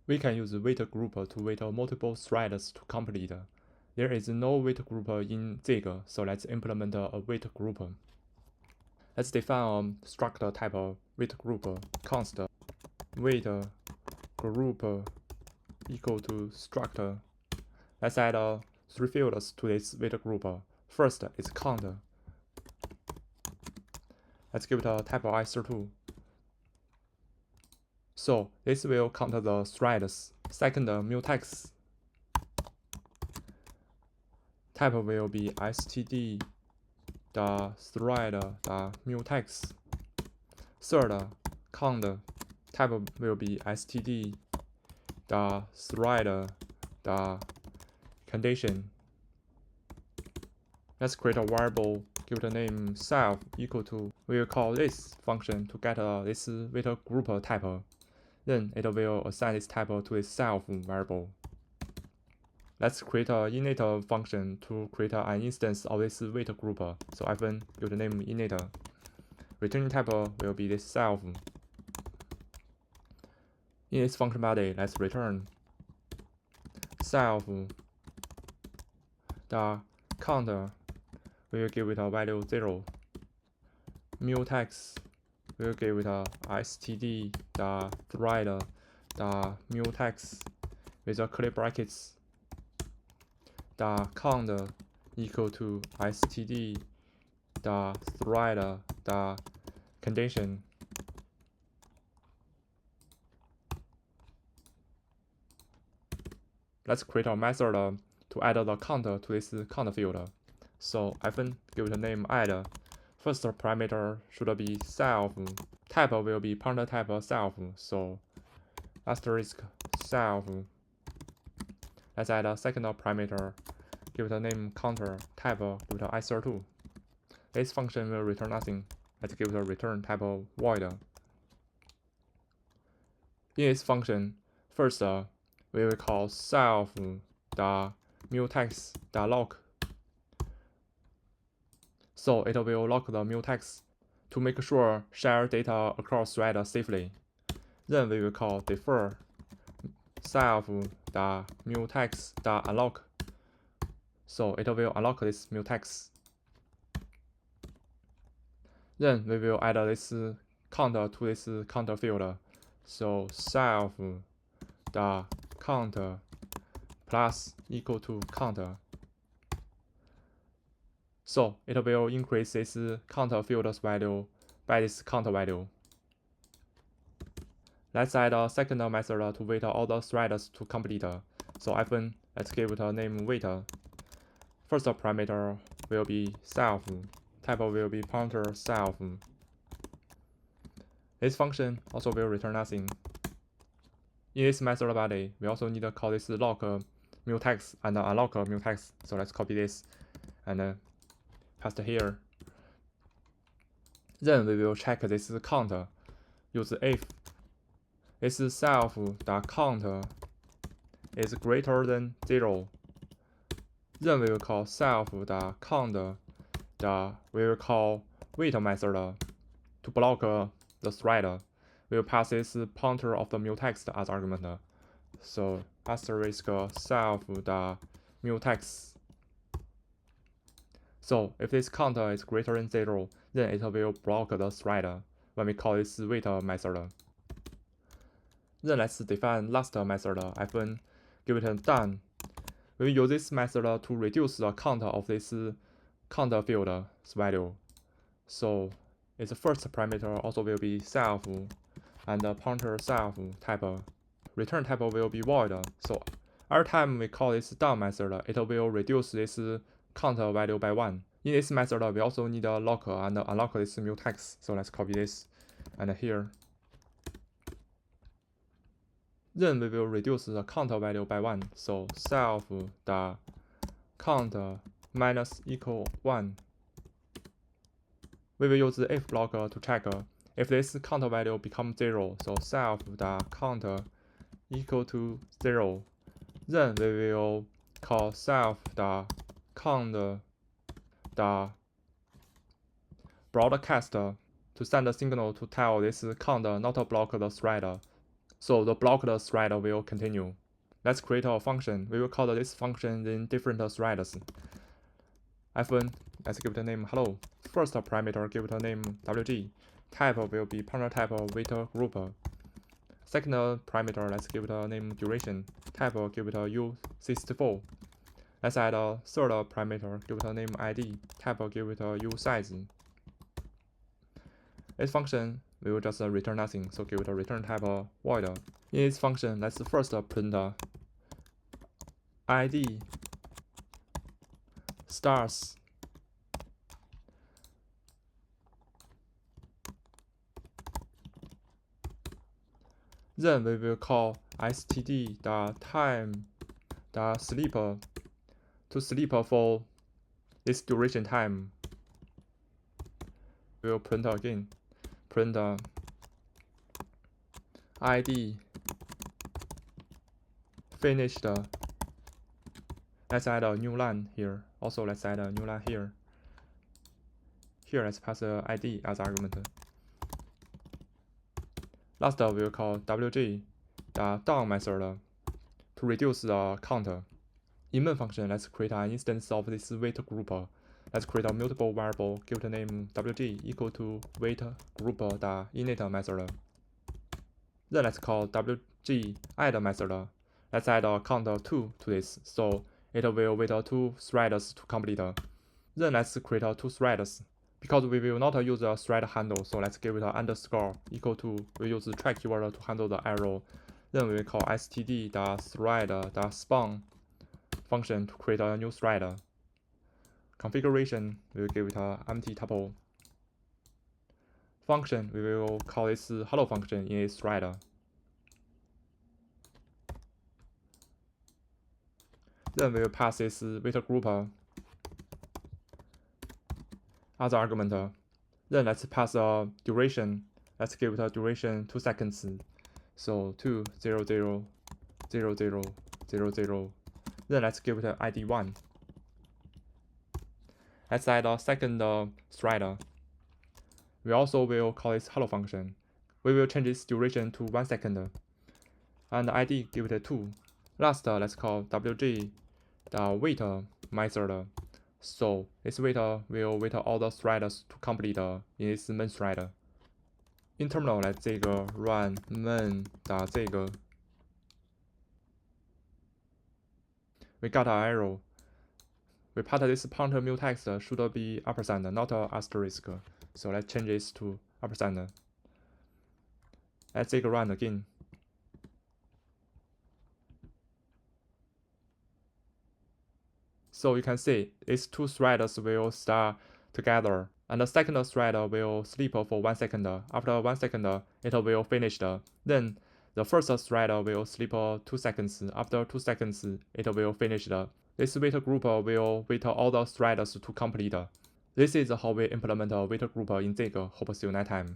We can use WaitGroup to wait multiple threads to complete. There is no WaitGroup in Zig, so let's implement a WaitGroup. Let's define a structure type WaitGroup const WaitGroup equal to struct. Let's add 3 fields to this WaitGroup. First is count. Let's give it a type of ISR2. So this will count the threads. Second, mutex. Type will be std the thread the mutex. Third, count. Type will be std the thread the condition. Let's create a variable, give it a name self equal to. We will call this function to get this WaitGroup type. Then it will assign this type to its self variable. Let's create an init function to create an instance of this WaitGroup. So I've give the name init. Returning type will be this self. In this function body, let's return self the count. We will give it a value 0. Mutex we will give it a std the thread the mutex with a curly brackets. The count equal to std the thread the condition. Let's create a method to add the count to this count field. So I've give it a name add. First parameter should be self. Type will be pointer type self. So asterisk self. Let's add a second parameter. Give it a name counter. Type give it ISR2. This function will return nothing. Let's give it a return type void. In this function, first we will call self the mutex the lock. So it will lock the mutex to make sure share data across thread safely. Then we will call defer self the mutex the unlock. So it will unlock this mutex. Then we will add this count to this count field. So self the count plus equal to count. So it will increase this count field's value by this count value. Let's add a second method to wait all the threads to complete. So let's give it a name wait. First parameter will be self. Type will be pointer self. This function also will return nothing. In this method body, we also need to call this lock mutex and unlock mutex. So let's copy this and paste here. Then we will check this count. Use if this self the count is greater than 0. Then we will call self the count we will call wait method to block the thread. We will pass this pointer of the mutex as argument. So asterisk self the mutex. So if this count is greater than 0, then it will block the thread when we call this wait method. Then let's define last method. Give it a done. We will use this method to reduce the count of this count field's value. So its first parameter also will be self and the pointer self type. Return type will be void. So every time we call this done method, it will reduce this count value by 1. In this method, we also need a lock and unlock this mutex. So let's copy this and here. Then we will reduce the count value by 1. So self the count minus equal 1. We will use the if block to check if this count value becomes 0. So self the count equal to 0. Then we will call self the count the broadcast to send a signal to tell this count not to block the thread. So the blocked thread will continue. Let's create a function. We will call this function in different threads. F1, let's give it a name hello. First parameter, give it a name WG. Type will be pointer type WaitGroup. Second parameter, let's give it a name duration. Type give it a U64. Let's add a third parameter, give it a name ID. Type give it a uSize. This function will just return nothing, so give it a return type void. In this function, let's first print ID stars. Then we will call std.time.sleep to sleep for this duration time. We will print again. Print ID finished. Let's add a new line here. Also, let's add a new line here. Here, let's pass a ID as argument. Last, we'll call wg.down method to reduce the count. In main function, let's create an instance of this wait group. Let's create a multiple variable, give it a name wg equal to waitGroup.init method. Then let's call wg add method. Let's add a count 2 to this, so it will wait 2 threads to complete. Then let's create 2 threads. Because we will not use a thread handle, so let's give it an underscore equal to, we use the track keyword to handle the arrow. Then we will call std.thread.spawn function to create a new thread. Configuration, we will give it an empty tuple. Function, we will call this hello function in its thread. Then we will pass this wait group as argument. Then let's pass a duration. Let's give it a duration 2 seconds. So 2 0 0 0 0 0 0. Then let's give it an ID 1. Let's add a second thread. We also will call this hello function. We will change its duration to 1 second. And ID give it a 2. Last, let's call wg the wait method. So this wait will wait all the threads to complete in this main thread. In terminal, let's run main.zig. We got an error. We part this pointer mutex should be ampersand, not asterisk. So let's change this to ampersand. Let's run again. So you can see these 2 threads will start together, and the second thread will sleep for 1 second. After 1 second, it will finish. Then the first thread will sleep 2 seconds. After 2 seconds, it will finish. This wait group will wait all the threads to complete. This is how we implement a wait group in Zig. Hope see you next time.